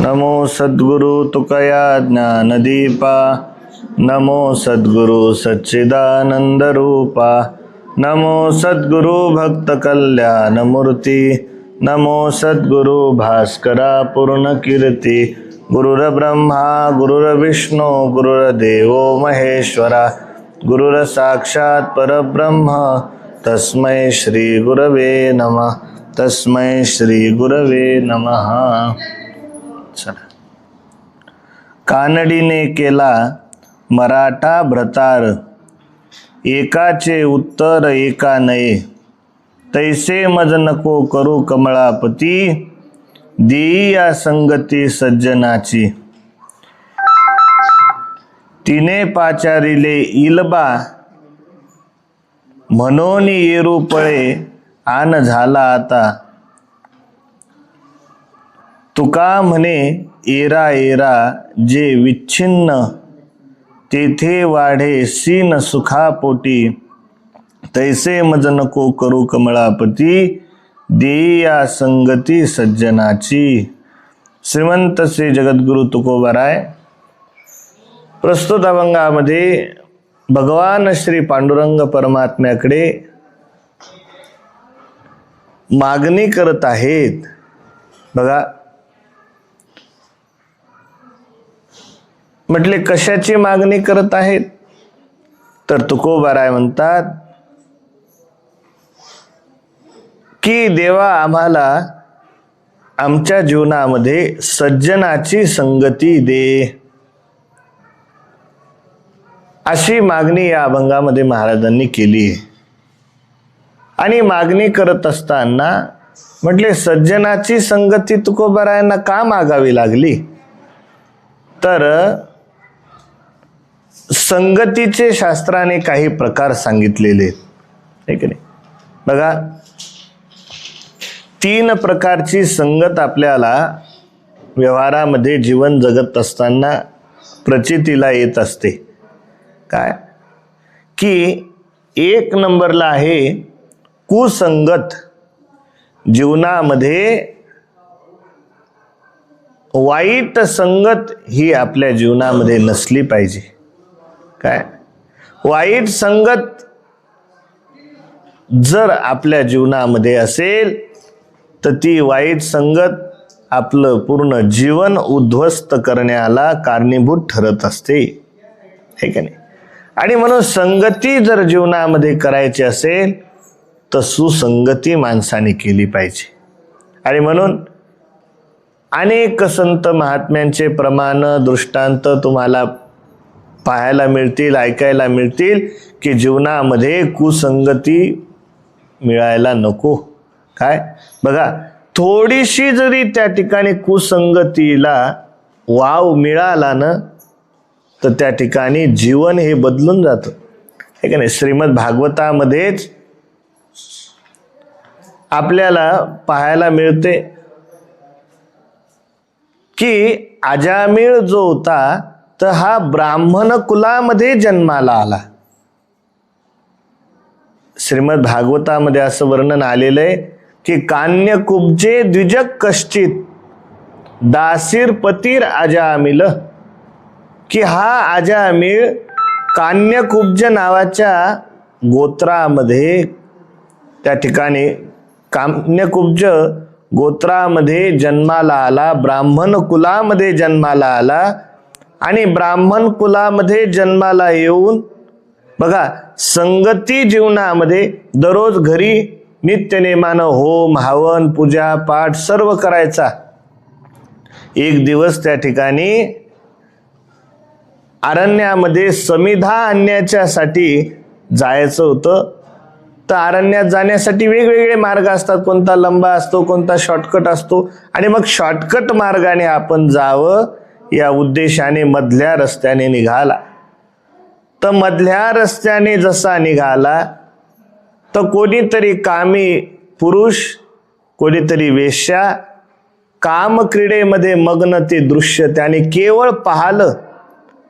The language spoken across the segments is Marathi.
नमो सद्गुरु तुकया ज्ञानदीपा, नमो सद्गुरु सच्चिदानंद रूपा, नमो सद्गुरु भक्त कल्याण मूर्ती, नमो सद्गुरु भास्करा पूर्ण कीर्ती। गुरुर्ब्रह्मा गुरुर्विष्णू गुरुर्देवो महेश्वरा, गुरुर साक्षात परब्रह्म तस्मै श्री गुरवे नमः, तस्मै श्री गुरवे नमः। चला, कानडीने केला मराठा भ्रतार, एकाचे उत्तर एका नये, तैसे मज नको करू कमळापती, देई या संगती सज्जनाची। तिने पाचारिले इलबा, म्हणून येरू पळे आन झाला आता। तुका म्हणे एरा एरा जे विच्छिन्न, तेथे वाढे सीन सुखापोटी, तैसे मज नको करू कमळापती, देई या संगती सज्जनाची। श्रीमंत श्री जगद्गुरु तुकोबाराय प्रस्तुत अभंगामध्ये भगवान श्री पांडुरंग परमात्म्याकडे मागणी करत आहेत। बघा, म्हटले कशाची मागणी करत आहेत, तर तुकोबाराय म्हणतात की देवा आम्हाला आमच्या जीवनामध्ये सज्जनाची संगती दे, अशी मागणी या अभंगामध्ये महाराजांनी केली आहे। आणि मागणी करत असताना म्हटले सज्जनाची संगती तुकोबारायांना का मागावी लागली, तर संगतीचे शास्त्राने काही प्रकार सांगितलेले आहेत, नाही? बघा, 3 प्रकारची संगत आपल्याला व्यवहारामध्ये जीवन जगत असताना प्रचितीला येत असते। काय की 1 नंबरला आहे कुसंगत। जीवनामध्ये वाईट संगत ही आपल्या जीवनामध्ये नसली पाहिजे। काय वाईट संगत जर आपल्या जीवनामध्ये असेल तर ती वाईट संगत आपलं पूर्ण जीवन उद्ध्वस्त करण्याला कारणीभूत ठरत असते, हे की नाही? आणि म्हणून संगती जर जीवनामध्ये करायची असेल तर सुसंगती माणसाने केली पाहिजे। आणि म्हणून अनेक संत महात्म्यांचे प्रमाण दृष्टांत तुम्हाला पाहायला मिळतील, ऐकायला मिळतील की जीवनामध्ये कुसंगती मिळायला नको। काय बघा, थोडीशी जरी त्या ठिकाणी कुसंगतीला वाव मिळाला ना तर त्या ठिकाणी जीवन हे बदलून जातं, हे का नाही? श्रीमद भागवतामध्येच आपल्याला पाहायला मिळते की अजामिळ जो होता तर हा ब्राह्मण कुलामध्ये जन्माला आला। श्रीमद भागवतामध्ये असं वर्णन आलेलं आहे की कान्यकुब्जे द्विजक कश्चित, दासीर पतीर अजामिल, की हा अजामिळ कान्यकुब्ज नावाच्या गोत्रामध्ये, त्या ठिकाणी कान्यकुब्ज गोत्रामध्ये जन्माला आला, ब्राह्मण कुलामध्ये जन्माला आला। आणि ब्राह्मण कुलामध्ये जन्माला येऊन बघा, संगती जीवनामध्ये दररोज घरी नित्यनेमानं होम हवन पूजा पाठ सर्व करायचा। एक दिवस त्या ठिकाणी अरण्यामध्ये समिधा आणण्याच्यासाठी जायचं होतं। तर अरण्यात जाण्यासाठी वेगवेगळे मार्ग असतात, कोणता लंबा असतो, कोणता शॉर्टकट असतो। आणि मग शॉर्टकट मार्गाने आपण जावं या उद्देशाने मधल्या रस्त्याने निघाला। तर मधल्या रस्त्याने जसा निघाला तर कोणीतरी कामी पुरुष, कोणीतरी वेश्या काम क्रीडेमध्ये मग्न ते दृश्य त्याने केवळ पाहिलं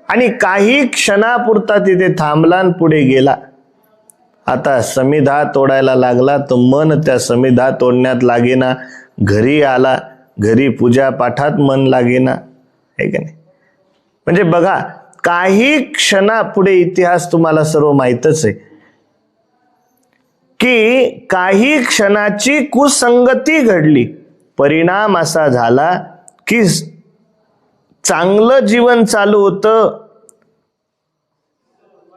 आणि काही क्षणापुरता तिथे थांबला आणि पुढे गेला। आता समिधा तोडायला लागला तर मन त्या समिधा तोडण्यात लागेना, घरी आला, घरी पूजा पाठात मन लागेना, आहे का नाही? म्हणजे बघा, काही क्षणापुढे इतिहास तुम्हाला सर्व माहीतच आहे की काही क्षणाची कुसंगती घडली, परिणाम असा झाला की चांगलं जीवन चालू होतं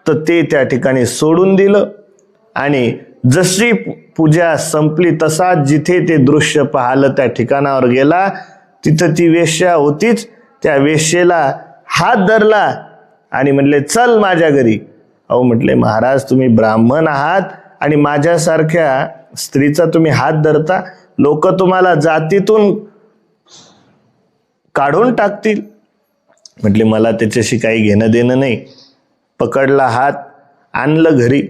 तर ते त्या ठिकाणी सोडून दिलं, आणि जशी पूजा संपली तसा जिथे ते दृश्य पाहिलं त्या ठिकाणावर गेला, तिथं ती वेश्या होतीच. त्या वेश्येला हात धरला आणि म्हणले चल माझ्या घरी. अहो म्हटले महाराज, तुम्ही ब्राह्मण आहात आणि माझ्यासारख्या स्त्रीचा तुम्ही हात धरता, लोक तुम्हाला जातीतून काढून टाकतील. म्हटले मला त्याच्याशी काही घेणं देणं नाही. पकडला हात, आणलं घरी.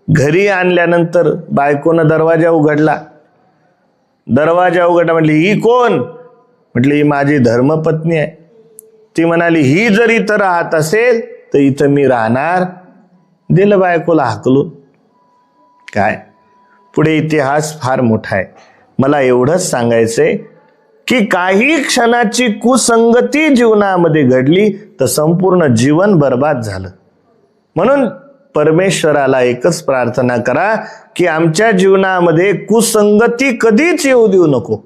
घरी आणल्यानंतर बायकोनं दरवाजा उघडला. दरवाजा उघडला, म्हटली ही कोण? म्हटली ही माझी धर्मपत्नी आहे. ती म्हणाली ही जर इथं राहत असेल तर इथं मी राहणार. दिलं बायकोला हाकलून. काय पुढे इतिहास फार मोठा आहे. मला एवढंच सांगायचंय की काही क्षणाची कुसंगती जीवनामध्ये घडली तर संपूर्ण जीवन बर्बाद झालं. म्हणून परमेश्वराला एकच प्रार्थना करा की आमच्या जीवनामध्ये कुसंगती कधीच येऊ देऊ नको.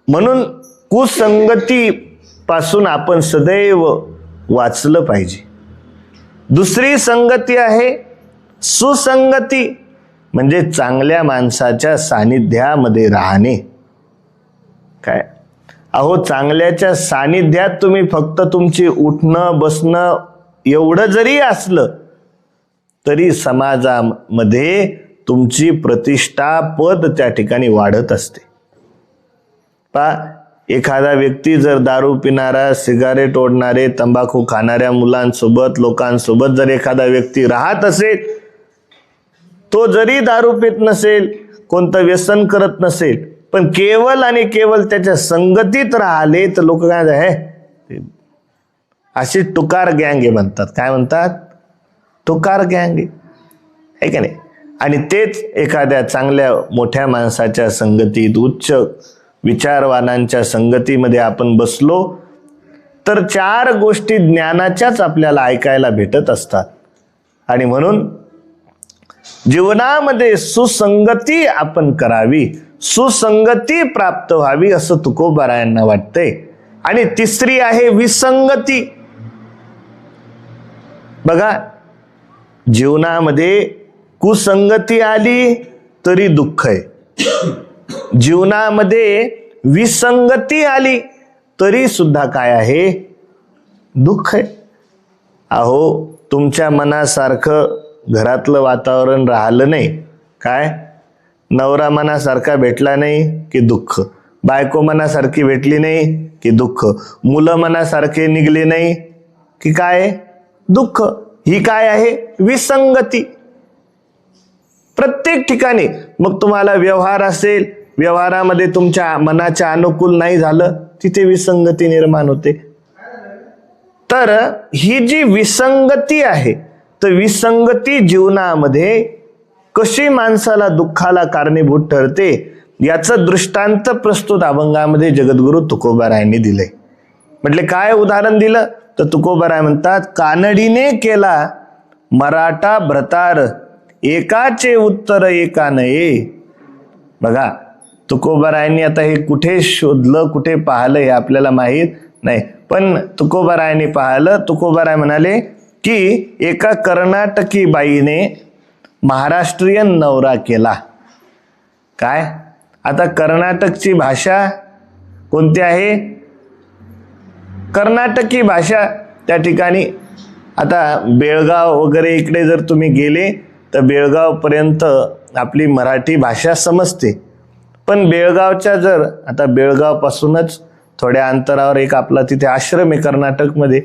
म्हणून कुसंगती पासून आपण सदैव वाचलं पाहिजे. दुसरी संगती आहे सुसंगती, म्हणजे चांगल्या माणसाच्या सानिध्यामध्ये राहणे. काय अहो, चांगल्याच्या सानिध्यात तुम्ही फक्त तुमची उठणं बसणं एवढं जरी असलं तरी समाजामध्ये तुमची प्रतिष्ठा पद त्या ठिकाणी वाढत असते. एखादा व्यक्ती जर दारू पिणारा, सिगारेट ओढणारे, तंबाखू खाणाऱ्या मुलांसोबत लोकांसोबत जर एखादा व्यक्ती राहत असेल, तो जरी दारू पित नसेल, कोणतं व्यसन करत नसेल, पण केवळ आणि केवळ त्याच्या संगतीत राहिले तर लोक काय आहे, अशी टुकार गँग आहे म्हणतात. काय म्हणतात? टुकार गँग आहे का नाही? आणि तेच एखाद्या चांगल्या मोठ्या माणसाच्या संगतीत, उच्च विचारवानांच्या संगतीमध्ये आपण बसलो तर चार गोष्टी ज्ञानाच्याच आपल्याला ऐकायला भेटत असतात. आणि म्हणून जीवनामध्ये सुसंगती आपण करावी, सुसंगती प्राप्त व्हावी असं तुकोबारायांना वाटतंय. आणि तिसरी आहे विसंगती. बघा, जीवनामध्ये कुसंगती आली तरी दुःख आहे, जीवनामध्ये विसंगती आली तरी सुद्धा काय आहे, दुःख आहे. अहो, तुमच्या मनासारखं घरातलं वातावरण राहिलं नाही, काय नवरा मनासारखा भेटला नाही की दुःख, बायको मनासारखी भेटली नाही की दुःख, मुलं मनासारखे निघले नाही की काय, दुःख. ही काय आहे, विसंगती. प्रत्येक ठिकाणी. मग तुम्हाला व्यवहार असेल, व्यवहारामध्ये तुमच्या मनाच्या अनुकूल नाही झालं, तिथे विसंगती निर्माण होते. तर ही जी विसंगती आहे, तर विसंगती जीवनामध्ये कशी माणसाला दुःखाला कारणीभूत ठरते याचं दृष्टांत प्रस्तुत अभंगामध्ये जगद्गुरु तुकोबारायांनी दिले. म्हटले काय उदाहरण दिलं तर तुकोबाराय म्हणतात, कानडीने केला मराठा भ्रतार, एकाचे उत्तर एका नये. बघा, तुकोबारायांनी आता हे कुठे शोधलं, कुठे पाहिलं हे आपल्याला माहीत नाही, पण तुकोबारायांनी पाहिलं. तुकोबाराय म्हणाले की एका कर्नाटकी बाईने महाराष्ट्रीयन नवरा केला. काय, आता कर्नाटकची भाषा कोणती आहे, कर्नाटकी भाषा. त्या ठिकाणी आता बेळगाव वगैरे इकडे जर तुम्ही गेले तर बेळगाव पर्यंत आपली मराठी भाषा समजते. पण बेळगावच्या जर आता बेळगाव पासूनच थोड्या अंतरावर एक आपला तिथे आश्रम आहे कर्नाटकमध्ये.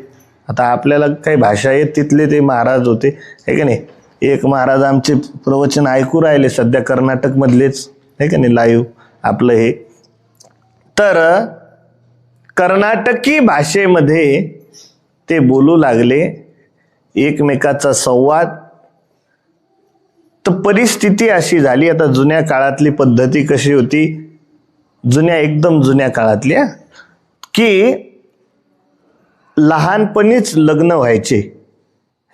आता आपल्याला काही भाषा येत, तिथले ते महाराज होते, है का नाही. एक महाराज आमचे प्रवचन ऐकू राहिले सध्या कर्नाटक मधलेच, है का नाही, लाईव्ह आपलं हे. तर कर्नाटकी भाषेमध्ये ते बोलू लागले, एकमेकाचा संवाद. तर परिस्थिती अशी झाली, आता जुन्या काळातली पद्धती कशी होती, एकदम जुन्या काळातल्या, की लहानपणीच लग्न व्हायचे,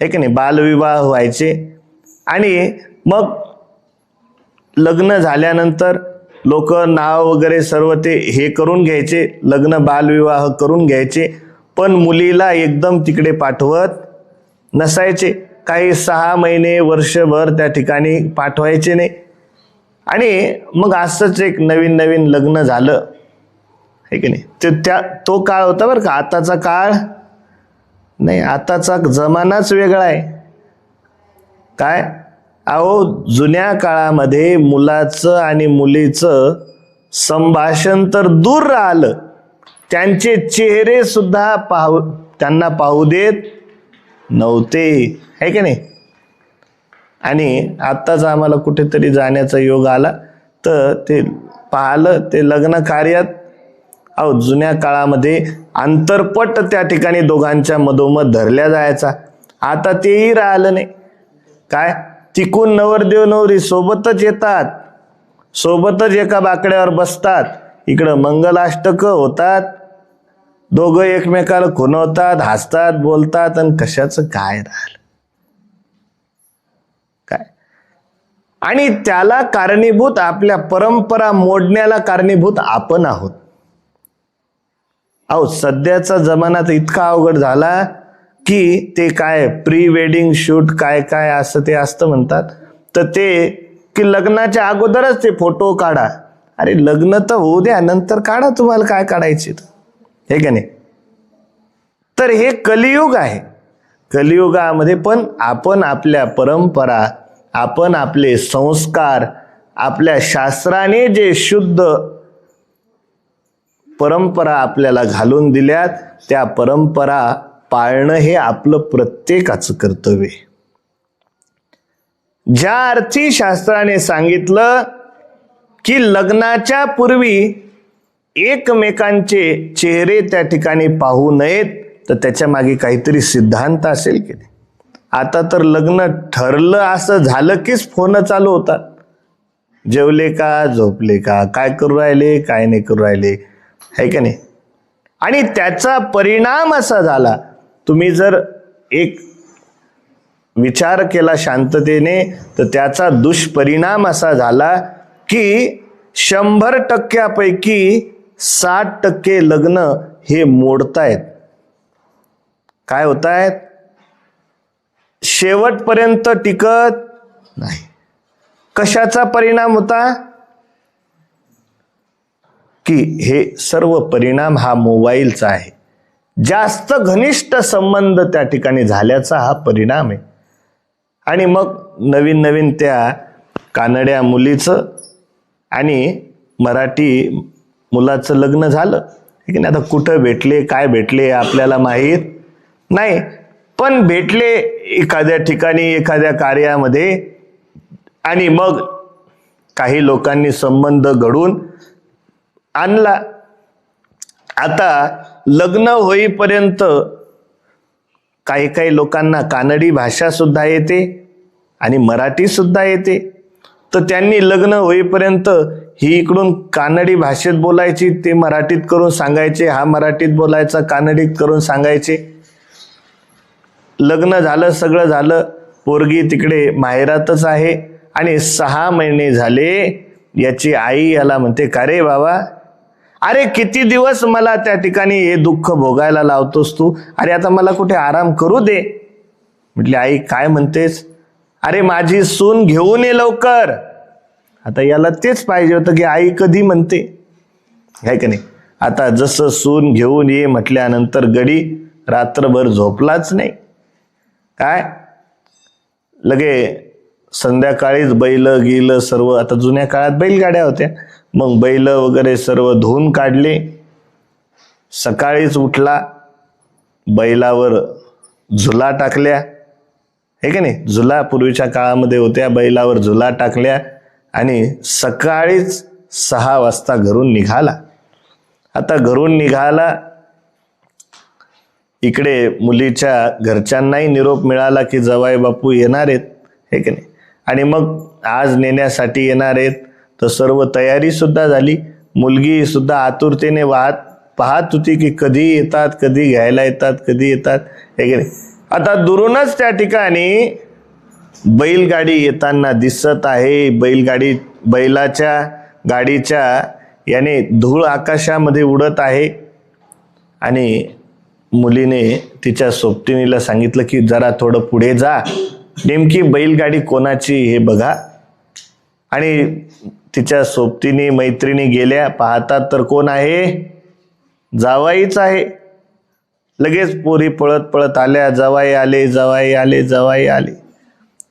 हे की नाही, बालविवाह व्हायचे. आणि मग लग्न झाल्यानंतर लोक नाव वगैरे सर्व ते हे करून घ्यायचे, लग्न बालविवाह करून घ्यायचे, पण मुलीला एकदम तिकडे पाठवत नसायचे. काही 6 महिने वर्षभर त्या ठिकाणी पाठवायचे नाही. आणि मग असंच एक नवीन नवीन लग्न झालं, हे की नाही. तो काळ होता बरं का, आताचा काळ नाही. आताचा जमानाच वेगळा आहे. काय अहो, जुन्या काळामध्ये मुलाचं आणि मुलीचं संभाषण तर दूर राहिलं, त्यांचे चेहरे सुद्धा त्यांना पाहू देत नव्हते, है की नाही. आणि आत्ताच आम्हाला कुठेतरी जाण्याचा योग आला तर ते पाहिलं, ते लग्न कार्यात अहो जुन्या काळामध्ये अंतरपट त्या ठिकाणी दोघांच्या मधोमध धरल्या जायचा. आता तेही राहिलं नाही. काय तिकून नवरदेव नवरी सोबतच येतात, सोबतच एका बाकड्यावर बसतात, इकडं मंगलाष्टक होतात, दोघं एकमेकाला खुणवतात, हसतात, बोलतात, आणि कशाचं काय राहिलं काय. आणि त्याला कारणीभूत, आपल्या परंपरा मोडण्याला कारणीभूत आपण आहोत. अहो सध्याचा जमाना तर इतका अवघड झाला की ते काय प्री वेडिंग शूट काय काय असं ते असतं म्हणतात, तर ते की लग्नाच्या अगोदरच ते फोटो काढा. अरे लग्न तर होऊ द्या, नंतर काढा तुम्हाला काय काढायचे, हे का नाही. तर हे कलियुग आहे. कलियुगामध्ये पण आपण आपल्या परंपरा, आपण आपले संस्कार, आपल्या शास्त्राने जे शुद्ध परंपरा आपल्याला घालून दिल्यात, त्या परंपरा पाळणं हे आपलं प्रत्येकाचं कर्तव्य आहे. ज्या अर्थी शास्त्राने सांगितलं की लग्नाच्या पूर्वी एकमेकांचे चेहरे त्या ठिकाणी पाहू नयेत, तर त्याच्या मागे काहीतरी सिद्धांत असेल की नाही. आता तर लग्न ठरलं असं झालं कीच फोन चालू होतात, जेवले का, झोपले का, काय करू राहिले, काय नाही करू राहिले, है का नाही. आणि त्याचा परिणाम असा झाला, तुम्ही जर एक विचार केला शांततेने, तर त्याचा दुष्परिणाम असा झाला की 100% 60% लग्न हे मोडतायत. काय होत आहेत, शेवटपर्यंत टिकत नाही. कशाचा परिणाम होता की हे सर्व परिणाम हा मोबाईलचा आहे. जास्त घनिष्ठ संबंध त्या ठिकाणी झाल्याचा हा परिणाम आहे. आणि मग नवीन नवीन त्या कानड्या मुलीचं आणि मराठी मुलाचं लग्न झालं, ठीक आहे ना. आता कुठं भेटले, काय भेटले आपल्याला माहीत नाही, पण भेटले एखाद्या ठिकाणी, एखाद्या कार्यामध्ये, आणि मग काही लोकांनी संबंध घडून आणला. आता लग्न होईपर्यंत काही काही लोकांना कानडी भाषा सुद्धा येते आणि मराठी सुद्धा येते, तर त्यांनी लग्न होईपर्यंत ही इकडून कानडी भाषेत बोलायची, ते मराठीत करून सांगायचे, हा मराठीत बोलायचा, कानडीत करून सांगायचे. लग्न झालं, सगळं झालं, पोरगी तिकडे माहेरातच आहे, आणि 6 महिने झाले याची आई याला म्हणते, का रे बाबा, अरे किती दिवस मला त्या ठिकाणी हे दुःख भोगायला लावतोस तू, अरे आता मला कुठे आराम करू दे. म्हटली, आई काय म्हणतेस, अरे माझी सून घेऊन ये लवकर. आता याला तेच पाहिजे होतं की आई कधी म्हणते, आहे का नाही. आता जसं सून घेऊन ये म्हटल्यानंतर गडी रात्रभर झोपलाच नाही. काय लगे संध्याकाळीच बैल गेलं सर्व, आता जुन्या काळात बैलगाड्या होत्या, मग बैल वगैरे सर्व धुवून काढले. सकाळीच उठला, बैलावर झुला टाकल्या, हे का नाही, झुला पूर्वीच्या काळामध्ये होत्या, बैलावर झुला टाकल्या, आणि सकाळीच 6 वाजता घरून निघाला. आता घरून निघाला, इकडे मुलीच्या घरच्यांनाही निरोप मिळाला की जवाई बापू येणार आहेत, हे की नाही, आणि मग आज नेण्यासाठी येणार आहेत. तर सर्व तयारी सुद्धा झाली. मुलगी सुद्धा आतुरतेने पाहत होती की कधी येतात, कधी घ्यायला येतात, कधी येतात, हे की नाही. आता दुरूनच त्या ठिकाणी बैलगाडी येताना दिसत आहे. बैलाच्या गाडीच्या याने धूळ आकाशामध्ये उडत आहे. आणि मुलीने तिच्या सोबतिणीला सांगितलं की जरा थोडं पुढे जा, नेमकी बैलगाडी कोणाची हे बघा. आणि तिच्या सोबतीने मैत्रिणी गेल्या, पाहतात तर कोण आहे, जावाईच आहे. लगेच पोरी पळत पळत आल्या, जावाई आले, जावाई आले, जावाई आले.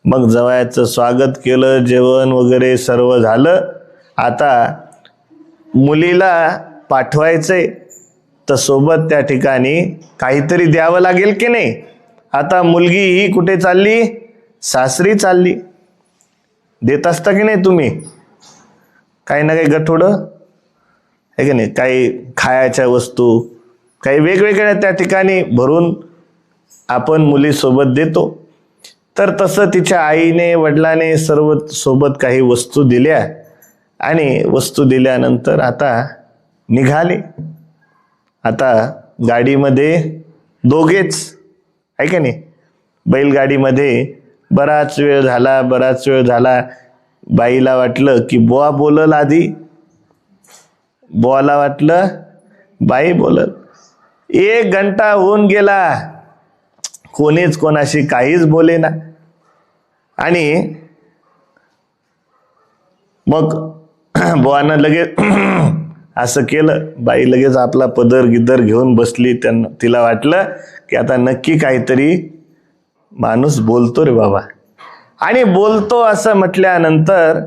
मग जावयाचं स्वागत केलं, जेवण वगैरे सर्व झालं. आता मुलीला पाठवायचंय तर सोबत त्या ठिकाणी काहीतरी द्यावं लागेल की नाही. आता मुलगी ही कुठे चालली, सासरी चालली. देत असता की नाही तुम्ही काही ना काही गठोडं, आहे की नाही, काही खायच्या वस्तू, काही वेगवेगळ्या त्या ठिकाणी भरून आपण मुलीसोबत देतो. तर तसं तिच्या आईने वडिलाने सर्व सोबत काही वस्तू दिल्या. आणि वस्तू दिल्यानंतर आता निघाले. आता गाडीमध्ये दोघेच, आहे का नाही, बैलगाडीमध्ये बराच वेळ झाला. बाईला वाटलं की बुवा बोलल आधी, बुवाला वाटलं बाई बोलल. 1 घंटा होऊन गेला, कोणीच कोणाशी काहीच बोलेना. आणि मग बुवानं लगेच असं केलं. बाई लगेच आपला पदर गिद्दर घेऊन बसली. तिला वाटलं की आता नक्की काहीतरी माणूस बोलतो रे बाबा. आणि बोलतो असं म्हटल्यानंतर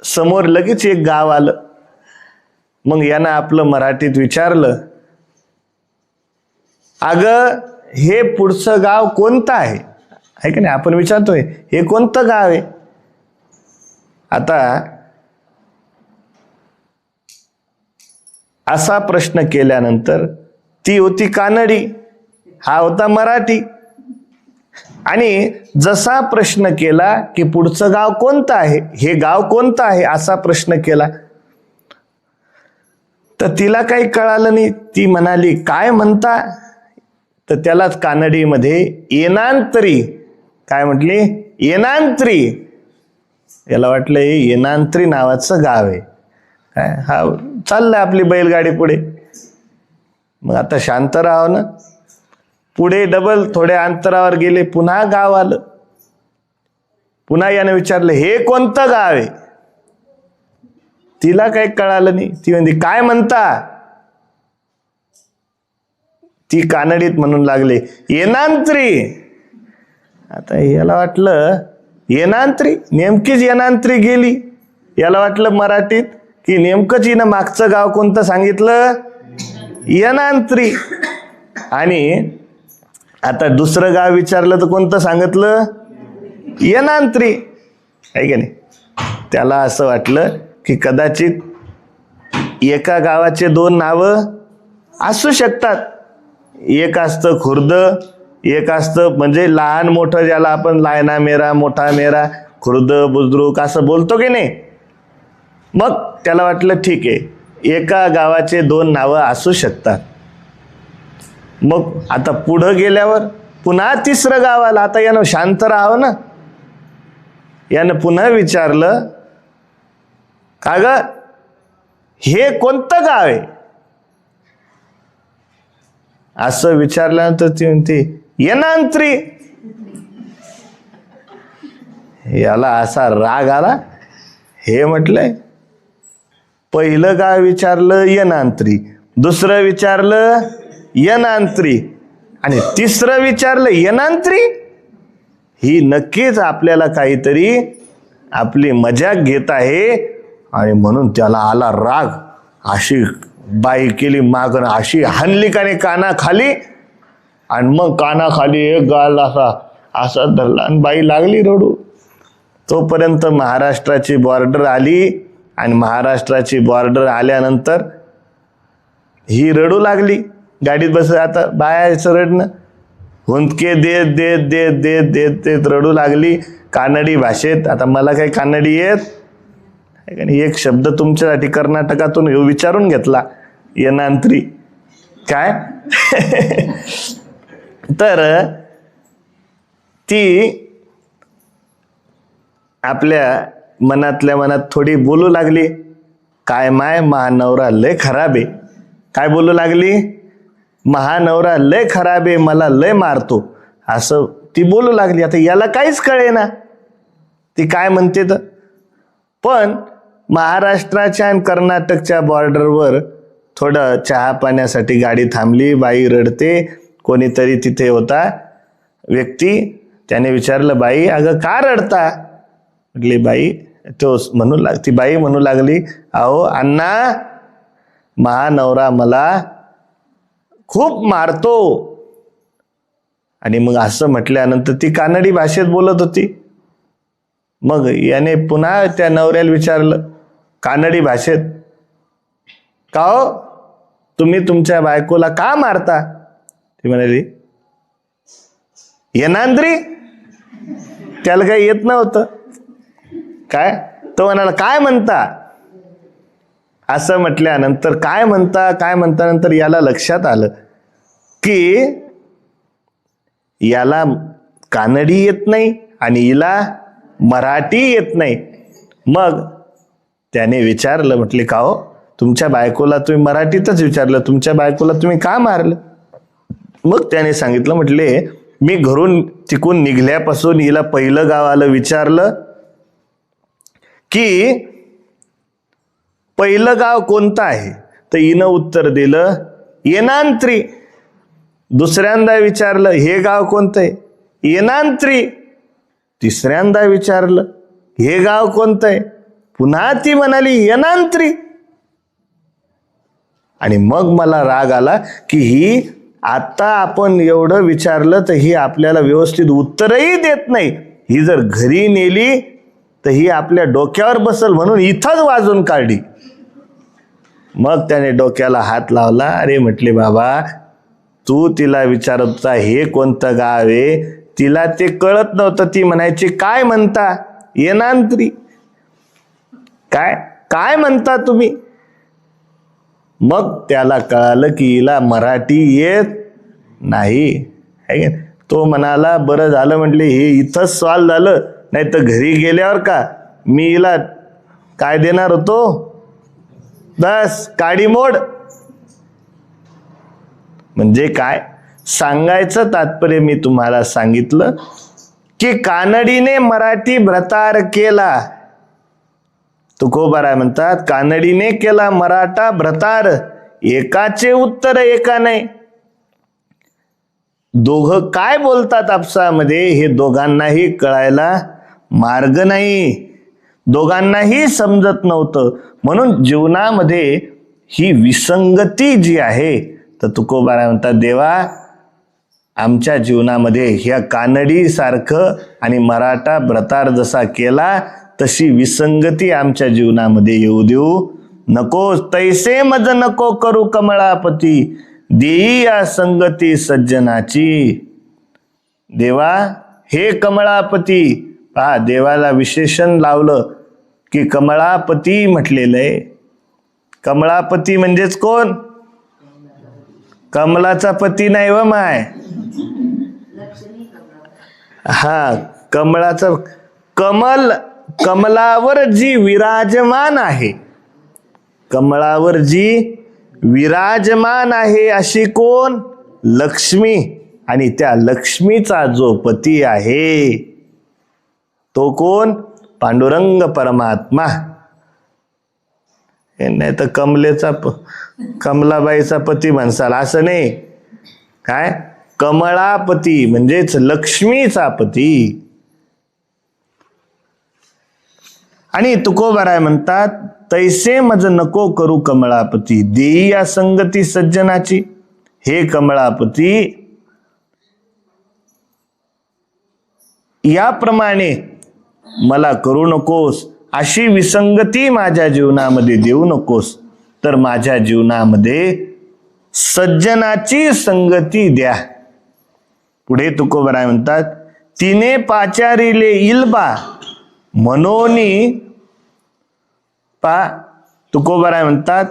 समोर लगेच एक गाव आलं. मग यानं आपलं मराठीत विचारलं, अगं हे पुढचं गाव कोणतं आहे का नाही. आपण विचारतोय हे कोणतं गाव आहे. आता असा प्रश्न केल्यानंतर ती होती कानडी, हा होता मराठी. आणि जसा प्रश्न केला की पुढचं गाव कोणतं आहे, हे गाव कोणतं आहे, असा प्रश्न केला तर तिला काही कळालं नाही. ती म्हणाली काय म्हणता. तर त्यालाच कानडीमध्ये येनांतरी, काय म्हटली, येनांतरी. याला वाटलं हे येनांतरी नावाचं गाव आहे काय. हा चाललंय आपली बैलगाडी पुढे. मग आता शांत राहाव ना. पुढे डबल थोड्या अंतरावर गेले, पुन्हा गाव आलं. पुन्हा याने विचारलं हे कोणतं गाव आहे. तिला काही कळालं नाही. ती म्हणते काय म्हणता. ती कानडीत म्हणून लागले येनांत्री. आता याला वाटलं येनांत्री, नेमकीच येनांत्री गेली. याला वाटलं मराठीत की नेमकंच हिनं मागचं गाव कोणतं सांगितलं, येनांत्री. आणि आता दुसरं गाव विचारलं तर कोणतं सांगितलं, येनांत्री, आहे की नाही. त्याला असं वाटलं की कदाचित एका गावाचे 2 नावं असू शकतात. एक असतं खुर्द, एक असतं म्हणजे लहान मोठं, ज्याला आपण लायना मेरा, मोठा मेरा, खुर्द बुद्रुक असं बोलतो की नाही. मग त्याला वाटलं ठीक आहे, एका गावाचे 2 नावं असू शकतात. मग आता पुढं गेल्यावर पुन्हा तिसरं गाव आलं. आता यानं शांत राहावं ना. यानं पुन्हा विचारलं का ग हे कोणतं गाव आहे. असं विचारल्यानंतर ती म्हणते येनांत्री. याला असा राग आला. हे म्हटलंय पहिलं गाव विचारलं येनांत्री, दुसरं विचारलं येनांत्री, आणि तिसरं विचारलं येनांत्री. ही नक्कीच आपल्याला काहीतरी आपली मजाक घेत आहे. आणि म्हणून त्याला आला राग. अशी बाई केली मागण, अशी हाणली काने कानाखाली. आणि मग कानाखाली एक गाल असा धरला आणि बाई लागली रडू. तोपर्यंत महाराष्ट्राची बॉर्डर आली. आणि महाराष्ट्राची बॉर्डर आल्यानंतर ही रडू लागली. गाडीत बस. आता बायाचं रडणं, हुंदके देत देत देत देत देत देत रडू लागली कानडी भाषेत. आता मला काही कानडी येत एक शब्द तुमच्यासाठी कर्नाटकातून विचारून घेतला, येनांत्री काय तर ती आपल्या मनातल्या मनात थोडी बोलू लागली, काय माय महानवरा लय खराब आहे. काय बोलू लागली? महानवरा लय खराब आहे, मला लय मारतो, असं ती बोलू लागली. आता याला काहीच कळेना ती काय म्हणते तर. पण महाराष्ट्राच्या आणि कर्नाटकच्या बॉर्डरवर थोडं चहा पाण्यासाठी गाडी थांबली. बाई रडते. कोणीतरी तिथे होता व्यक्ती, त्याने विचारलं, बाई अगं का रडता? म्हटली बाई, तो ती बाई म्हणू लागली, अहो अण्णा, महानवरा मला खूप मारतो. आणि मग असं म्हटल्यानंतर ती कानडी भाषेत बोलत होती. मग याने पुन्हा त्या नवऱ्याला विचारलं कानडी भाषेत, का हो तुम्ही तुमच्या बायकोला का मारता? ती म्हणाली, येनांद्री. त्याला काही येत नव्हतं. काय तो म्हणाला, काय म्हणता? असं म्हटल्यानंतर काय म्हणता नंतर याला लक्षात आलं की याला कानडी येत नाही आणि हिला मराठी येत नाही. मग त्याने विचारलं, म्हटले का हो तुमच्या बायकोला तुम्ही मराठीतच विचारलं, तुमच्या बायकोला तुम्ही का मारलं? मग त्याने सांगितलं, म्हटले मी घरून तिकून निघल्यापासून हिला पहिलं गाव आलं, विचारलं की पहिलं गाव कोणतं आहे, तर हिनं उत्तर दिलं येनांत्री. दुसऱ्यांदा विचारलं हे गाव कोणतं आहे, येनांत्री. तिसऱ्यांदा विचारलं हे गाव कोणतं आहे, पुन्हा ती म्हणाली येनांत्री. आणि मग मला राग आला की ही आता आपण एवढं विचारलं तर ही आपल्याला व्यवस्थित उत्तरही देत नाही. ही जर घरी नेली तर ही आपल्या डोक्यावर बसल म्हणून इथंच वाजून काढली. मग त्याने डोक्याला हात लावला. अरे म्हटले बाबा, तू तिला विचारत होता हे कोणतं गाव आहे, तिला ते कळत नव्हतं. ती म्हणायची काय म्हणता येनांत्री, काय काय म्हणता तुम्ही? मग त्याला कळालं की हिला मराठी येत नाही. तो म्हणाला बरं झालं म्हटले हे इथंच सॉल्व झालं, नाही तर घरी गेल्यावर का मी हिला काय देणार होतो, 10 काडी मोड. म्हणजे काय सांगायचं तात्पर्य मी तुम्हाला सांगितलं की कानडीने मराठी भ्रतार केला. तुकोबाराय म्हणतात कानडीने केला मराठा भ्रतार, एकाचे उत्तर एका नाही. दोघं काय बोलतात आपसामध्ये हे दोघांनाही कळायला मार्ग नाही, दोघांनाही समजत नव्हतं. म्हणून जीवनामध्ये ही विसंगती जी आहे, तर तुकोबाराय म्हणतात देवा आमच्या जीवनामध्ये ह्या कानडी सारखं आणि मराठा भ्रतार जसा केला तशी विसंगती आमच्या जीवनामध्ये येऊ देऊ नको. तैसे मज नको करू कमळापती, देई या संगती सज्जनाची. देवा हे कमळापती, पहा देवाला विशेषण लावलं की कमळापती म्हटलेलं आहे. कमळापती म्हणजेच कोण? कमलाचा पती नाही व माय, हा कमळाचा कमल, कमलावर जी विराजमान आहे, कमळावर जी विराजमान आहे अशी कोण? लक्ष्मी. आणि त्या लक्ष्मीचा जो पती आहे तो कोण? पांडुरंग परमात्मा. नाही तर कमलाबाईचा पती म्हणसाल असं नाही. काय कमळापती म्हणजेच लक्ष्मीचा पती. आणि तुकोबाराय म्हणतात तैसे मज नको करू कमळापती, देई या संगती सज्जनाची. हे कमळापती याप्रमाणे मला करू नकोस, अशी विसंगती माझ्या जीवनामध्ये देऊ नकोस, तर माझ्या जीवनामध्ये सज्जनाची संगती द्या. पुढे तुकोबाराय म्हणतात तिने पाचारिले इल्बा, मनोनी पहा तुकोबाराय म्हणतात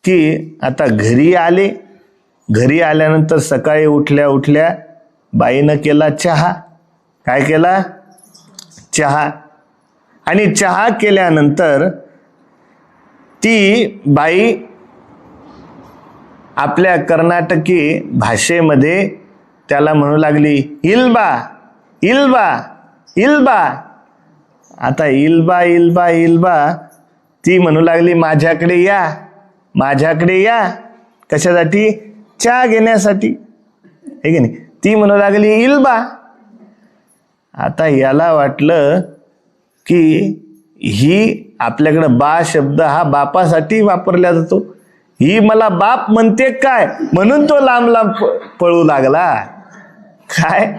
की आता घरी आले, घरी आल्यानंतर सकाळी उठल्या उठल्या बाईनं केला चहा. काय केला? चहा. आणि चहा केल्यानंतर ती बाई आपल्या कर्नाटकी भाषेमध्ये त्याला म्हणू लागली, इल्बा इल्बा इल्बा. आता इल्बा इल्बा इल्बा ती म्हणू लागली, माझ्याकडे या, माझ्याकडे या. कशासाठी? चहा घेण्यासाठी, हे की नाही. ती म्हणू लागली इल्बा. आता याला वाटलं की ही आपल्याकडं बा शब्द हा बापासाठी वापरला जातो, ही मला बाप म्हणते काय, म्हणून तो लांब लांब पळू लागला. काय?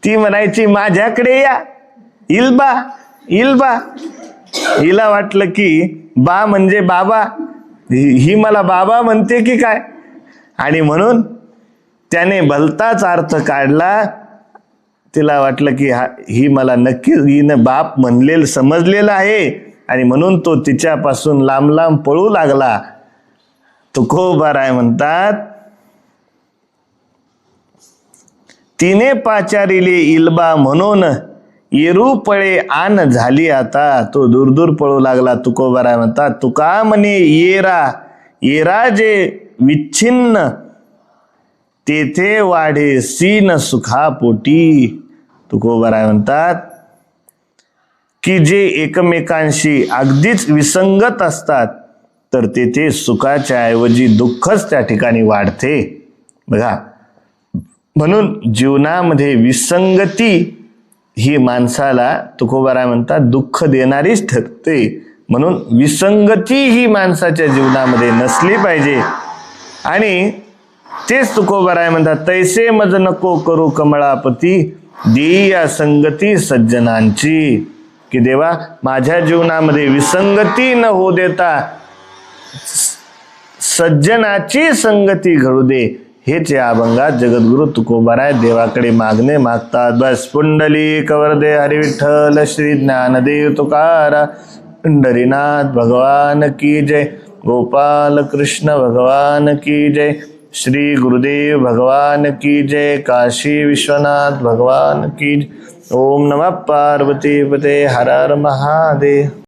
ती म्हणायची माझ्याकडे या, इल्बा इल्बा. हिला वाटलं की बा म्हणजे बाबा, ही मला बाबा म्हणते की काय, आणि म्हणून त्याने भलताच अर्थ काढला. तिला वाटलं की ही मला नक्की हिनं बाप म्हणलेलं समजलेलं आहे, आणि म्हणून तो तिच्यापासून लांब लांब पळू लागला. तुकोबाराय म्हणतात, तिने पाचारिले इल्बा म्हणून येरू पळे आन झाली आता. तो दूर दूर पळू लागला. तुकोबाराय म्हणतात, तुका म्हणे येरा, येरा जे विच्छिन्न तेथे वाढे सीन सुखापोटी. तुकोबाराय म्हणतात की जे एकमेकांशी अगदीच विसंगत असतात तर तेथे सुखाच्या ऐवजी दुःखच त्या ठिकाणी वाढते. बघा, म्हणून जीवनामध्ये विसंगती ही माणसाला तुकोबाराय म्हणतात दुःख देणारीच ठरते. म्हणून विसंगती ही माणसाच्या जीवनामध्ये नसली पाहिजे. आणि तेच तुकोबाराय म्हणतात, तैसे मज नको करू कमळापती, देई या संगती सज्जनांची. की देवा, माझ्या जीवनामध्ये विसंगती न होऊ देता सज्जनाची संगती घडू दे. हेच या अभंगात जगद्गुरु तुकोबाराय देवाकडे मागणे मागतात. बस. पुंडलिक वरदे हरी विठ्ठल श्री ज्ञानदेव तुकारा पंढरीनाथ भगवान की जय. गोपाल कृष्ण भगवान की जय. श्री गुरुदेव भगवान की जय. काशी विश्वनाथ भगवान की जय. ओम नमः पार्वती पते हर हर महादेव.